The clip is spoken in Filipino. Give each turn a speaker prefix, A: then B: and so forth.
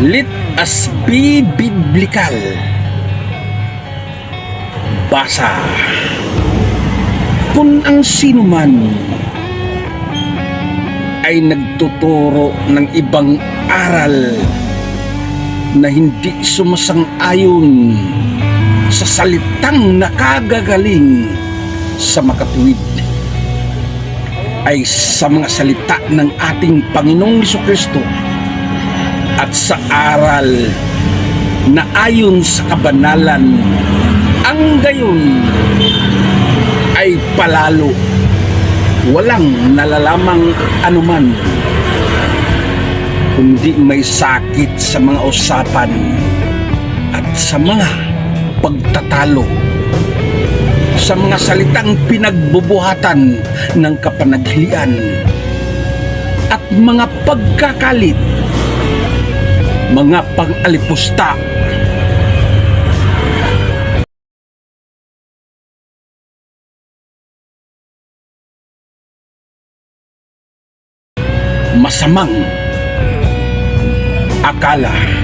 A: Let us be biblical. Basa. Kung ang sinuman ay nagtuturo ng ibang aral na hindi sumasang-ayon sa salitang nakagagaling sa makatuwid, ay sa mga salita ng ating Panginoong Jesucristo at sa aral na ayon sa kabanalan, ang gayon ay palalo walang nalalamang anuman, kundi may sakit sa mga usapan at sa mga pagtatalo, sa mga salitang pinagbubuhatan ng kapanaglian at mga pagkakalit, mga pang-alipusta, masamang akala.